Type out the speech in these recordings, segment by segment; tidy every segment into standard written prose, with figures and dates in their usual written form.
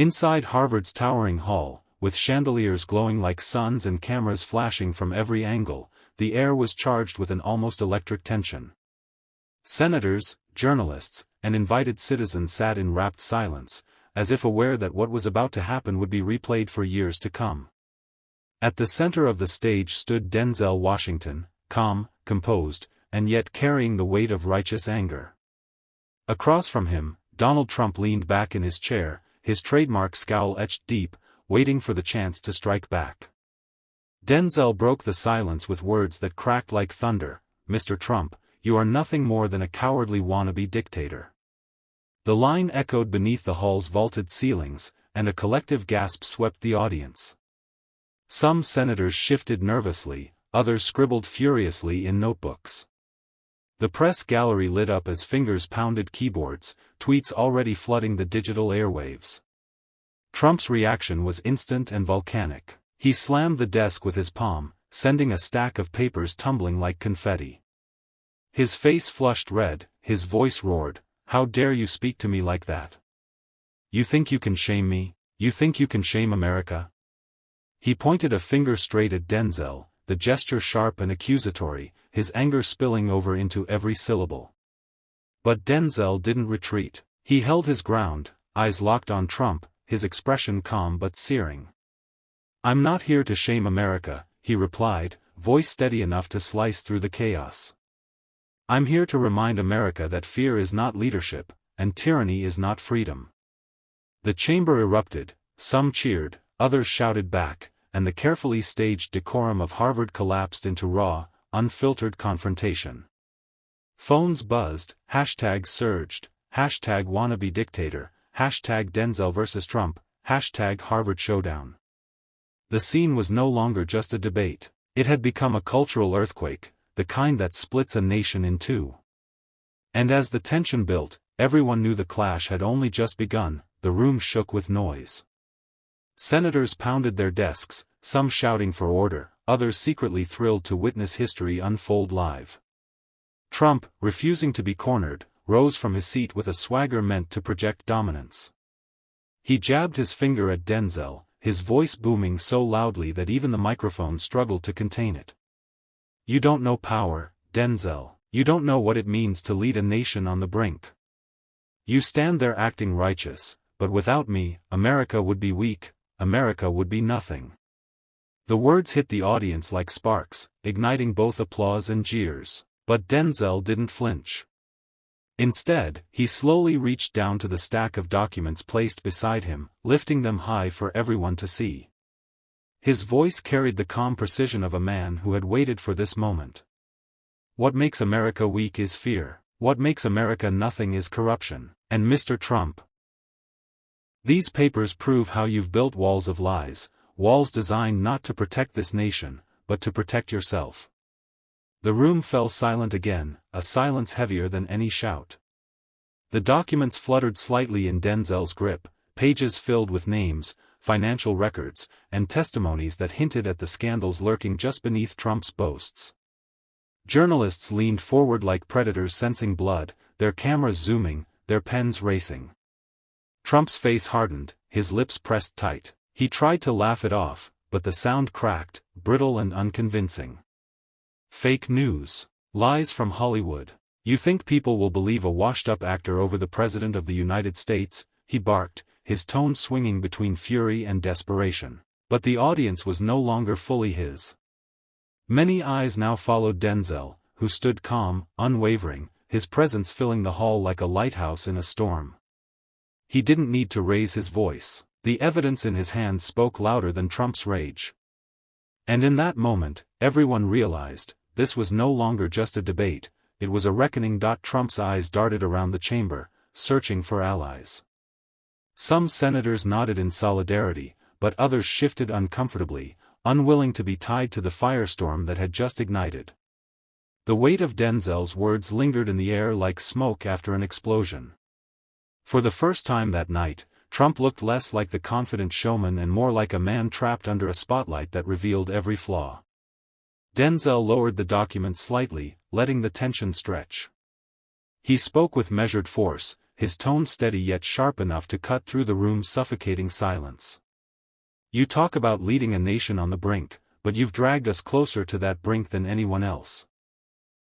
Inside Harvard's towering hall, with chandeliers glowing like suns and cameras flashing from every angle, the air was charged with an almost electric tension. Senators, journalists, and invited citizens sat in rapt silence, as if aware that what was about to happen would be replayed for years to come. At the center of the stage stood Denzel Washington, calm, composed, and yet carrying the weight of righteous anger. Across from him, Donald Trump leaned back in his chair, his trademark scowl etched deep, waiting for the chance to strike back. Denzel broke the silence with words that cracked like thunder. "Mr. Trump, you are nothing more than a cowardly wannabe dictator." The line echoed beneath the hall's vaulted ceilings, and a collective gasp swept the audience. Some senators shifted nervously, others scribbled furiously in notebooks. The press gallery lit up as fingers pounded keyboards, tweets already flooding the digital airwaves. Trump's reaction was instant and volcanic. He slammed the desk with his palm, sending a stack of papers tumbling like confetti. His face flushed red, his voice roared, "How dare you speak to me like that? You think you can shame me? You think you can shame America?" He pointed a finger straight at Denzel, the gesture sharp and accusatory, his anger spilling over into every syllable. But Denzel didn't retreat. He held his ground, eyes locked on Trump, his expression calm but searing. "I'm not here to shame America," he replied, voice steady enough to slice through the chaos. "I'm here to remind America that fear is not leadership, and tyranny is not freedom." The chamber erupted, some cheered, others shouted back, and the carefully staged decorum of Harvard collapsed into raw, unfiltered confrontation. Phones buzzed, hashtags surged, hashtag wannabe dictator, hashtag Denzel vs. Trump, hashtag Harvard showdown. The scene was no longer just a debate. It had become a cultural earthquake, the kind that splits a nation in two. And as the tension built, everyone knew the clash had only just begun. The room shook with noise. Senators pounded their desks, some shouting for order, others secretly thrilled to witness history unfold live. Trump, refusing to be cornered, rose from his seat with a swagger meant to project dominance. He jabbed his finger at Denzel, his voice booming so loudly that even the microphone struggled to contain it. "You don't know power, Denzel. You don't know what it means to lead a nation on the brink. You stand there acting righteous, but without me, America would be weak, America would be nothing." The words hit the audience like sparks, igniting both applause and jeers, but Denzel didn't flinch. Instead, he slowly reached down to the stack of documents placed beside him, lifting them high for everyone to see. His voice carried the calm precision of a man who had waited for this moment. "What makes America weak is fear. What makes America nothing is corruption. And Mr. Trump, these papers prove how you've built walls of lies, walls designed not to protect this nation, but to protect yourself." The room fell silent again, a silence heavier than any shout. The documents fluttered slightly in Denzel's grip, pages filled with names, financial records, and testimonies that hinted at the scandals lurking just beneath Trump's boasts. Journalists leaned forward like predators sensing blood, their cameras zooming, their pens racing. Trump's face hardened, his lips pressed tight. He tried to laugh it off, but the sound cracked, brittle and unconvincing. "Fake news. Lies from Hollywood. You think people will believe a washed-up actor over the President of the United States?" he barked, his tone swinging between fury and desperation. But the audience was no longer fully his. Many eyes now followed Denzel, who stood calm, unwavering, his presence filling the hall like a lighthouse in a storm. He didn't need to raise his voice. The evidence in his hands spoke louder than Trump's rage. And in that moment, everyone realized, this was no longer just a debate, it was a reckoning. Trump's eyes darted around the chamber, searching for allies. Some senators nodded in solidarity, but others shifted uncomfortably, unwilling to be tied to the firestorm that had just ignited. The weight of Denzel's words lingered in the air like smoke after an explosion. For the first time that night, Trump looked less like the confident showman and more like a man trapped under a spotlight that revealed every flaw. Denzel lowered the document slightly, letting the tension stretch. He spoke with measured force, his tone steady yet sharp enough to cut through the room's suffocating silence. "You talk about leading a nation on the brink, but you've dragged us closer to that brink than anyone else.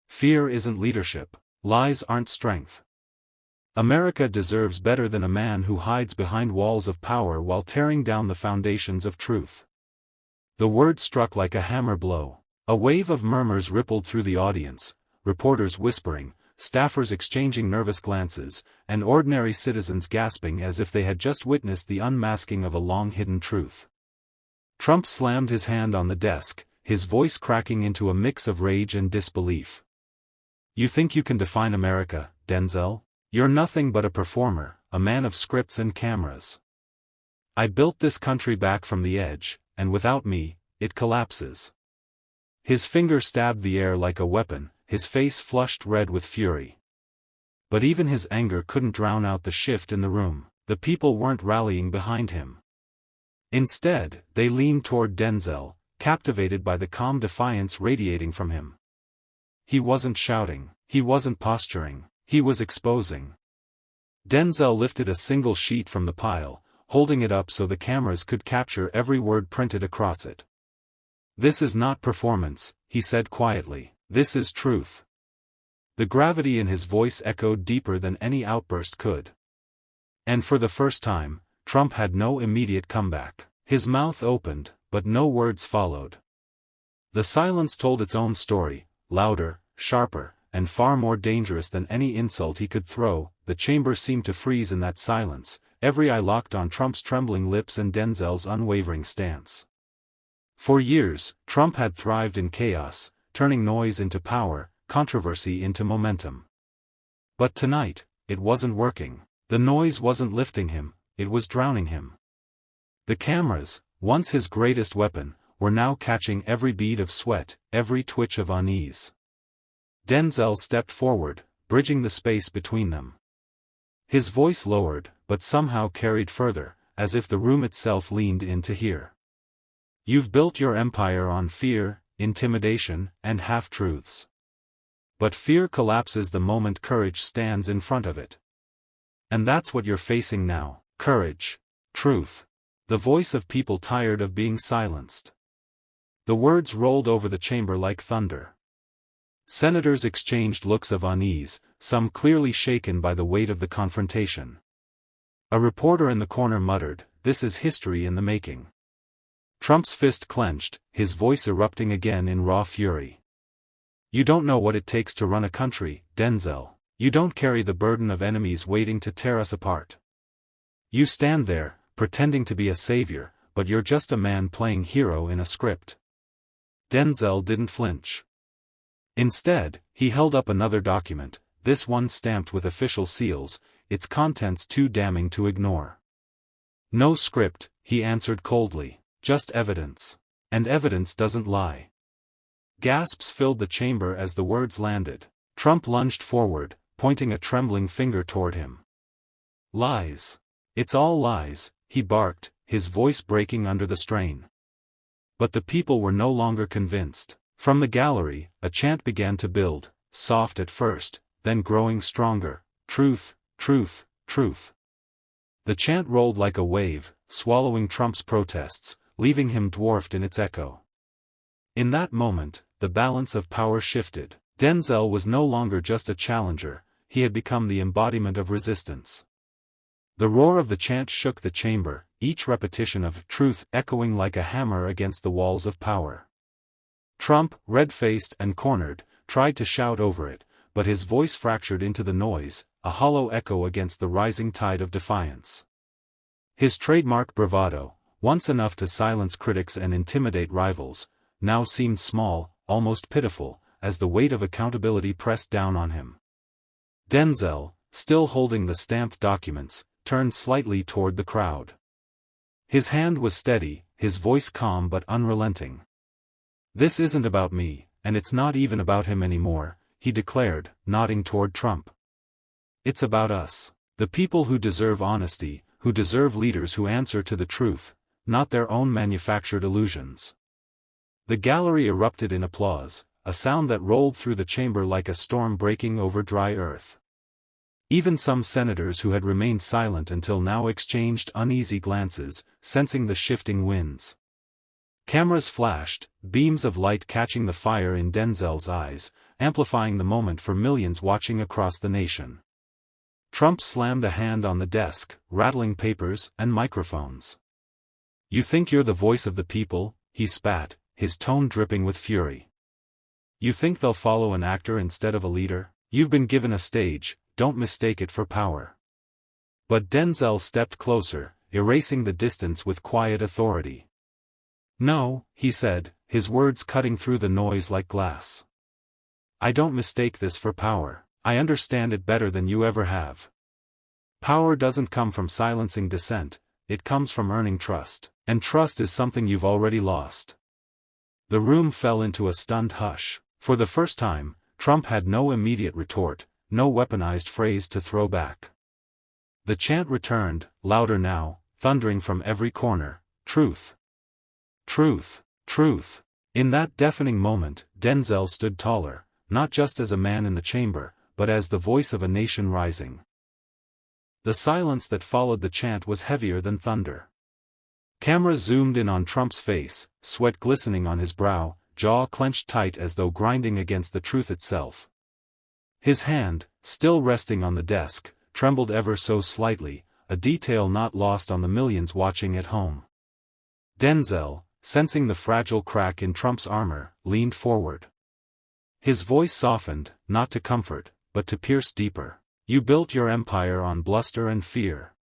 Fear isn't leadership. Lies aren't strength. America deserves better than a man who hides behind walls of power while tearing down the foundations of truth." The word struck like a hammer blow. A wave of murmurs rippled through the audience, reporters whispering, staffers exchanging nervous glances, and ordinary citizens gasping as if they had just witnessed the unmasking of a long-hidden truth. Trump slammed his hand on the desk, his voice cracking into a mix of rage and disbelief. "You think you can define America, Denzel? You're nothing but a performer, a man of scripts and cameras. I built this country back from the edge, and without me, it collapses." His finger stabbed the air like a weapon, his face flushed red with fury. But even his anger couldn't drown out the shift in the room. The people weren't rallying behind him. Instead, they leaned toward Denzel, captivated by the calm defiance radiating from him. He wasn't shouting, he wasn't posturing, he was exposing. Denzel lifted a single sheet from the pile, holding it up so the cameras could capture every word printed across it. "This is not performance," he said quietly, "this is truth." The gravity in his voice echoed deeper than any outburst could. And for the first time, Trump had no immediate comeback. His mouth opened, but no words followed. The silence told its own story, louder, sharper, and far more dangerous than any insult he could throw. The chamber seemed to freeze in that silence, every eye locked on Trump's trembling lips and Denzel's unwavering stance. For years, Trump had thrived in chaos, turning noise into power, controversy into momentum. But tonight, it wasn't working. The noise wasn't lifting him, it was drowning him. The cameras, once his greatest weapon, were now catching every bead of sweat, every twitch of unease. Denzel stepped forward, bridging the space between them. His voice lowered, but somehow carried further, as if the room itself leaned in to hear. "You've built your empire on fear, intimidation, and half-truths. But fear collapses the moment courage stands in front of it. And that's what you're facing now, courage, truth. The voice of people tired of being silenced." The words rolled over the chamber like thunder. Senators exchanged looks of unease, some clearly shaken by the weight of the confrontation. A reporter in the corner muttered, "This is history in the making." Trump's fist clenched, his voice erupting again in raw fury. "You don't know what it takes to run a country, Denzel. You don't carry the burden of enemies waiting to tear us apart. You stand there, pretending to be a savior, but you're just a man playing hero in a script." Denzel didn't flinch. Instead, he held up another document, this one stamped with official seals, its contents too damning to ignore. "No script," he answered coldly. "Just evidence. And evidence doesn't lie." Gasps filled the chamber as the words landed. Trump lunged forward, pointing a trembling finger toward him. "Lies. It's all lies," he barked, his voice breaking under the strain. But the people were no longer convinced. From the gallery, a chant began to build, soft at first, then growing stronger. "Truth, truth, truth." The chant rolled like a wave, swallowing Trump's protests, leaving him dwarfed in its echo. In that moment, the balance of power shifted. Denzel was no longer just a challenger, he had become the embodiment of resistance. The roar of the chant shook the chamber, each repetition of truth echoing like a hammer against the walls of power. Trump, red-faced and cornered, tried to shout over it, but his voice fractured into the noise, a hollow echo against the rising tide of defiance. His trademark bravado, once enough to silence critics and intimidate rivals, now seemed small, almost pitiful, as the weight of accountability pressed down on him. Denzel, still holding the stamped documents, turned slightly toward the crowd. His hand was steady, his voice calm but unrelenting. "This isn't about me, and it's not even about him anymore," he declared, nodding toward Trump. "It's about us. The people who deserve honesty, who deserve leaders who answer to the truth, not their own manufactured illusions." The gallery erupted in applause, a sound that rolled through the chamber like a storm breaking over dry earth. Even some senators who had remained silent until now exchanged uneasy glances, sensing the shifting winds. Cameras flashed, beams of light catching the fire in Denzel's eyes, amplifying the moment for millions watching across the nation. Trump slammed a hand on the desk, rattling papers and microphones. "You think you're the voice of the people?" he spat, his tone dripping with fury. "You think they'll follow an actor instead of a leader? You've been given a stage, don't mistake it for power." But Denzel stepped closer, erasing the distance with quiet authority. "No," he said, his words cutting through the noise like glass. "I don't mistake this for power. I understand it better than you ever have. Power doesn't come from silencing dissent, it comes from earning trust, and trust is something you've already lost." The room fell into a stunned hush. For the first time, Trump had no immediate retort, no weaponized phrase to throw back. The chant returned, louder now, thundering from every corner, "Truth! Truth! Truth!" In that deafening moment, Denzel stood taller, not just as a man in the chamber, but as the voice of a nation rising. The silence that followed the chant was heavier than thunder. Camera zoomed in on Trump's face, sweat glistening on his brow, jaw clenched tight as though grinding against the truth itself. His hand, still resting on the desk, trembled ever so slightly, a detail not lost on the millions watching at home. Denzel, sensing the fragile crack in Trump's armor, leaned forward. His voice softened, not to comfort, but to pierce deeper. "You built your empire on bluster and fear.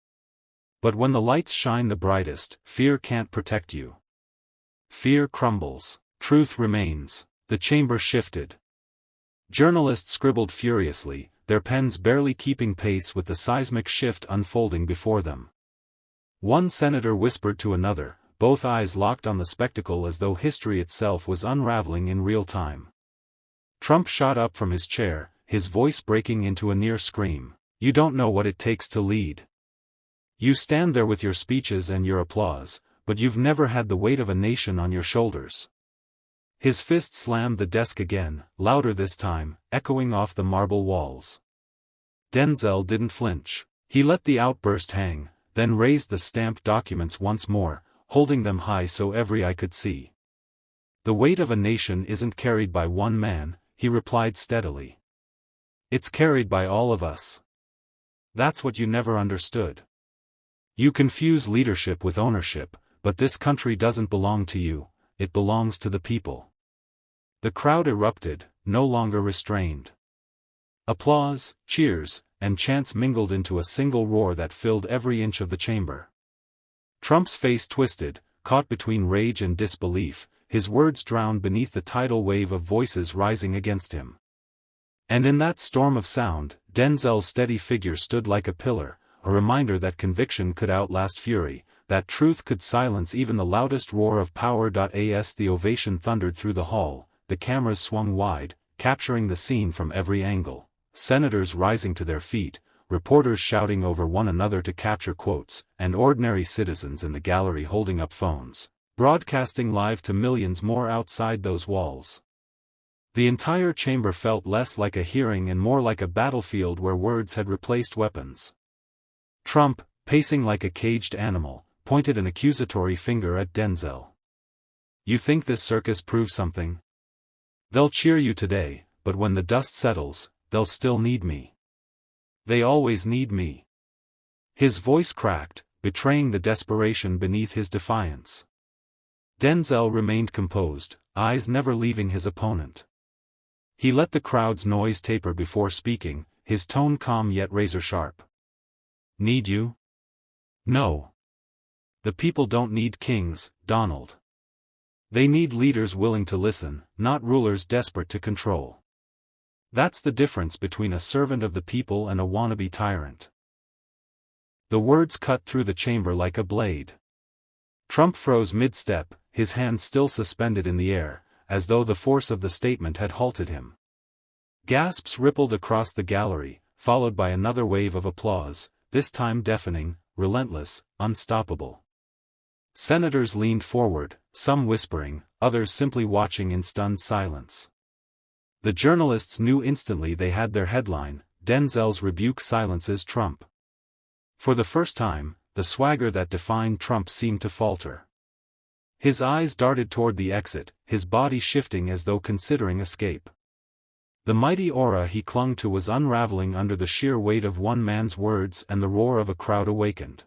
But when the lights shine the brightest, fear can't protect you. Fear crumbles. Truth remains." The chamber shifted. Journalists scribbled furiously, their pens barely keeping pace with the seismic shift unfolding before them. One senator whispered to another, both eyes locked on the spectacle as though history itself was unraveling in real time. Trump shot up from his chair, his voice breaking into a near scream. "You don't know what it takes to lead. You stand there with your speeches and your applause, but you've never had the weight of a nation on your shoulders." His fist slammed the desk again, louder this time, echoing off the marble walls. Denzel didn't flinch. He let the outburst hang, then raised the stamped documents once more, holding them high so every eye could see. "The weight of a nation isn't carried by one man," he replied steadily. "It's carried by all of us. That's what you never understood. You confuse leadership with ownership, but this country doesn't belong to you, it belongs to the people." The crowd erupted, no longer restrained. Applause, cheers, and chants mingled into a single roar that filled every inch of the chamber. Trump's face twisted, caught between rage and disbelief, his words drowned beneath the tidal wave of voices rising against him. And in that storm of sound, Denzel's steady figure stood like a pillar, a reminder that conviction could outlast fury, that truth could silence even the loudest roar of power. As the ovation thundered through the hall, the cameras swung wide, capturing the scene from every angle, senators rising to their feet, reporters shouting over one another to capture quotes, and ordinary citizens in the gallery holding up phones, broadcasting live to millions more outside those walls. The entire chamber felt less like a hearing and more like a battlefield where words had replaced weapons. Trump, pacing like a caged animal, pointed an accusatory finger at Denzel. "You think this circus proves something? They'll cheer you today, but when the dust settles, they'll still need me. They always need me." His voice cracked, betraying the desperation beneath his defiance. Denzel remained composed, eyes never leaving his opponent. He let the crowd's noise taper before speaking, his tone calm yet razor-sharp. "Need you? No. The people don't need kings, Donald. They need leaders willing to listen, not rulers desperate to control. That's the difference between a servant of the people and a wannabe tyrant." The words cut through the chamber like a blade. Trump froze mid-step, his hand still suspended in the air, as though the force of the statement had halted him. Gasps rippled across the gallery, followed by another wave of applause, this time deafening, relentless, unstoppable. Senators leaned forward, some whispering, others simply watching in stunned silence. The journalists knew instantly they had their headline. Denzel's rebuke silences Trump. For the first time, the swagger that defined Trump seemed to falter. His eyes darted toward the exit, his body shifting as though considering escape. The mighty aura he clung to was unraveling under the sheer weight of one man's words, and the roar of a crowd awakened.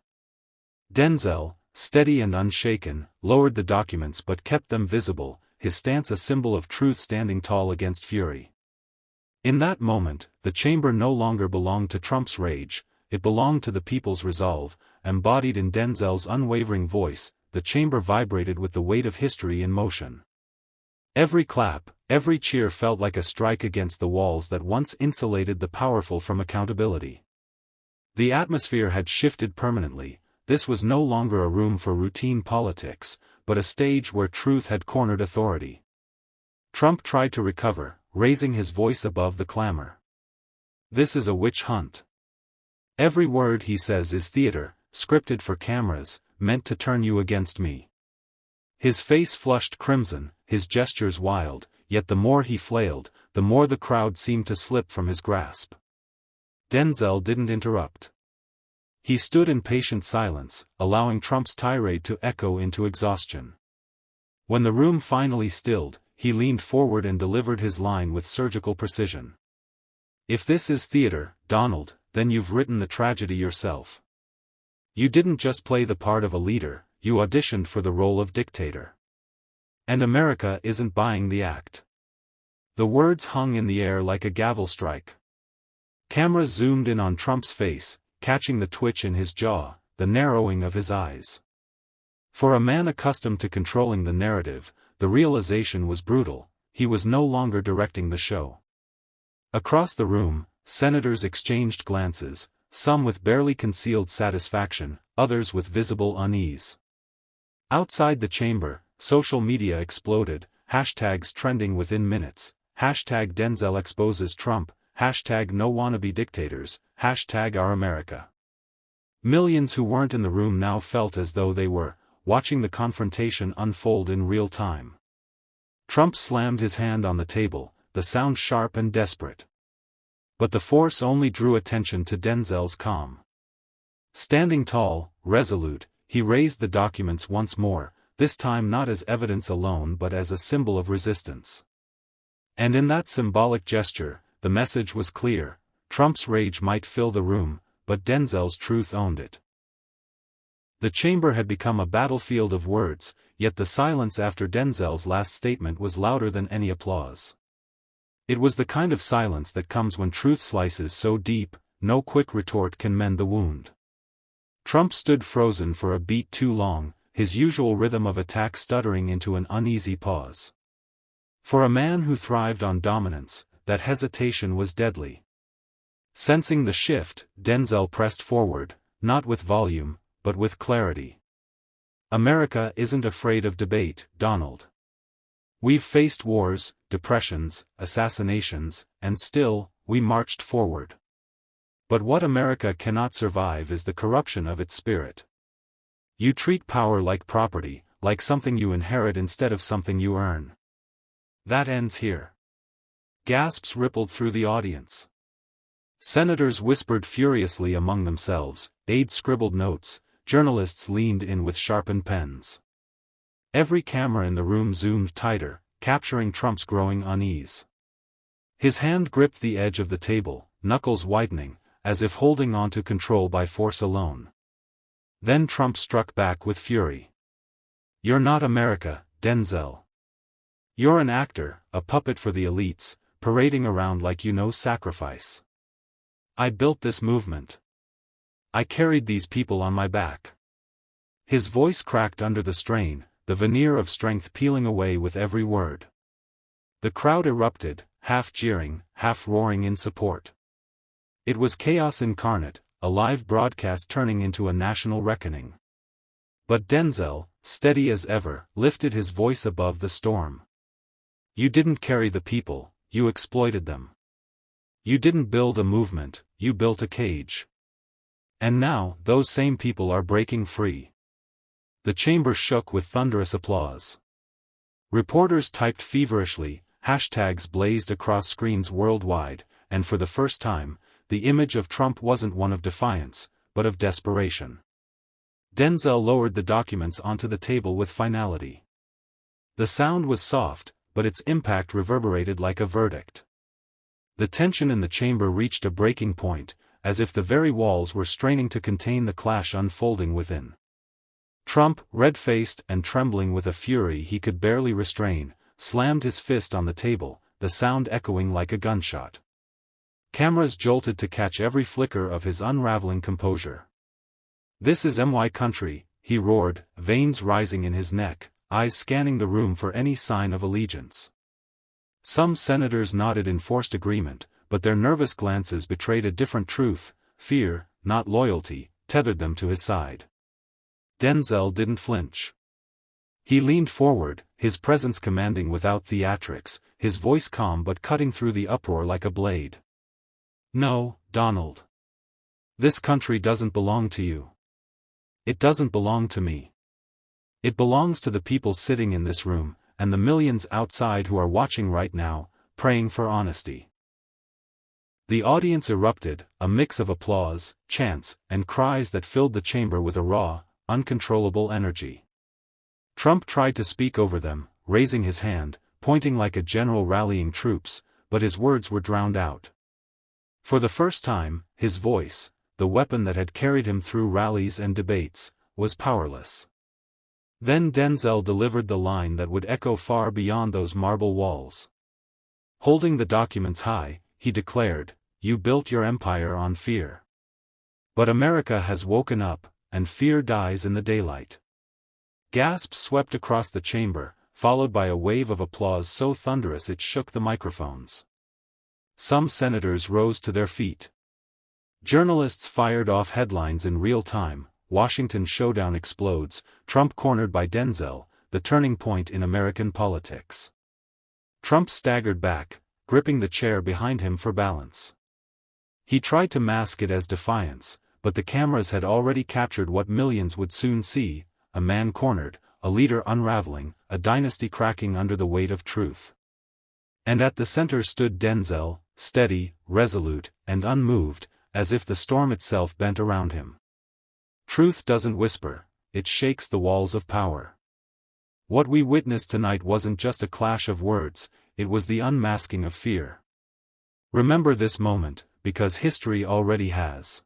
Denzel, steady and unshaken, lowered the documents but kept them visible, his stance a symbol of truth standing tall against fury. In that moment, the chamber no longer belonged to Trump's rage, it belonged to the people's resolve, embodied in Denzel's unwavering voice. The chamber vibrated with the weight of history in motion. Every clap, every cheer felt like a strike against the walls that once insulated the powerful from accountability. The atmosphere had shifted permanently. This was no longer a room for routine politics, but a stage where truth had cornered authority. Trump tried to recover, raising his voice above the clamor. "This is a witch hunt. Every word he says is theater, scripted for cameras, meant to turn you against me." His face flushed crimson, his gestures wild, yet the more he flailed, the more the crowd seemed to slip from his grasp. Denzel didn't interrupt. He stood in patient silence, allowing Trump's tirade to echo into exhaustion. When the room finally stilled, he leaned forward and delivered his line with surgical precision. "If this is theater, Donald, then you've written the tragedy yourself. You didn't just play the part of a leader, you auditioned for the role of dictator. And America isn't buying the act." The words hung in the air like a gavel strike. Cameras zoomed in on Trump's face, catching the twitch in his jaw, the narrowing of his eyes. For a man accustomed to controlling the narrative, the realization was brutal: he was no longer directing the show. Across the room, senators exchanged glances, some with barely concealed satisfaction, others with visible unease. Outside the chamber, social media exploded, hashtags trending within minutes, hashtag Denzel exposes Trump, hashtag no wannabe dictators, hashtag our America. Millions who weren't in the room now felt as though they were, watching the confrontation unfold in real time. Trump slammed his hand on the table, the sound sharp and desperate. But the force only drew attention to Denzel's calm. Standing tall, resolute, he raised the documents once more, this time not as evidence alone but as a symbol of resistance. And in that symbolic gesture, the message was clear: Trump's rage might fill the room, but Denzel's truth owned it. The chamber had become a battlefield of words, yet the silence after Denzel's last statement was louder than any applause. It was the kind of silence that comes when truth slices so deep, no quick retort can mend the wound. Trump stood frozen for a beat too long, his usual rhythm of attack stuttering into an uneasy pause. For a man who thrived on dominance, that hesitation was deadly. Sensing the shift, Denzel pressed forward, not with volume, but with clarity. "America isn't afraid of debate, Donald. We've faced wars, depressions, assassinations, and still, we marched forward. But what America cannot survive is the corruption of its spirit. You treat power like property, like something you inherit instead of something you earn. That ends here." Gasps rippled through the audience. Senators whispered furiously among themselves, aides scribbled notes, journalists leaned in with sharpened pens. Every camera in the room zoomed tighter, capturing Trump's growing unease. His hand gripped the edge of the table, knuckles whitening, as if holding on to control by force alone. Then Trump struck back with fury. "You're not America, Denzel. You're an actor, a puppet for the elites, parading around like you know sacrifice. I built this movement. I carried these people on my back." His voice cracked under the strain, the veneer of strength peeling away with every word. The crowd erupted, half jeering, half roaring in support. It was chaos incarnate, a live broadcast turning into a national reckoning. But Denzel, steady as ever, lifted his voice above the storm. "You didn't carry the people, you exploited them. You didn't build a movement, you built a cage. And now, those same people are breaking free." The chamber shook with thunderous applause. Reporters typed feverishly, hashtags blazed across screens worldwide, and for the first time, the image of Trump wasn't one of defiance, but of desperation. Denzel lowered the documents onto the table with finality. The sound was soft, but its impact reverberated like a verdict. The tension in the chamber reached a breaking point, as if the very walls were straining to contain the clash unfolding within. Trump, red-faced and trembling with a fury he could barely restrain, slammed his fist on the table, the sound echoing like a gunshot. Cameras jolted to catch every flicker of his unraveling composure. "This is my country," he roared, veins rising in his neck, eyes scanning the room for any sign of allegiance. Some senators nodded in forced agreement, but their nervous glances betrayed a different truth. Fear, not loyalty, tethered them to his side. Denzel didn't flinch. He leaned forward, his presence commanding without theatrics, his voice calm but cutting through the uproar like a blade. "No, Donald. This country doesn't belong to you. It doesn't belong to me. It belongs to the people sitting in this room, and the millions outside who are watching right now, praying for honesty." The audience erupted, a mix of applause, chants, and cries that filled the chamber with a raw, uncontrollable energy. Trump tried to speak over them, raising his hand, pointing like a general rallying troops, but his words were drowned out. For the first time, his voice, the weapon that had carried him through rallies and debates, was powerless. Then Denzel delivered the line that would echo far beyond those marble walls. Holding the documents high, he declared, "You built your empire on fear. But America has woken up, and fear dies in the daylight." Gasps swept across the chamber, followed by a wave of applause so thunderous it shook the microphones. Some senators rose to their feet. Journalists fired off headlines in real time. Washington showdown explodes, Trump cornered by Denzel, the turning point in American politics. Trump staggered back, gripping the chair behind him for balance. He tried to mask it as defiance, but the cameras had already captured what millions would soon see: a man cornered, a leader unraveling, a dynasty cracking under the weight of truth. And at the center stood Denzel, steady, resolute, and unmoved, as if the storm itself bent around him. Truth doesn't whisper, it shakes the walls of power. What we witnessed tonight wasn't just a clash of words, it was the unmasking of fear. Remember this moment, because history already has.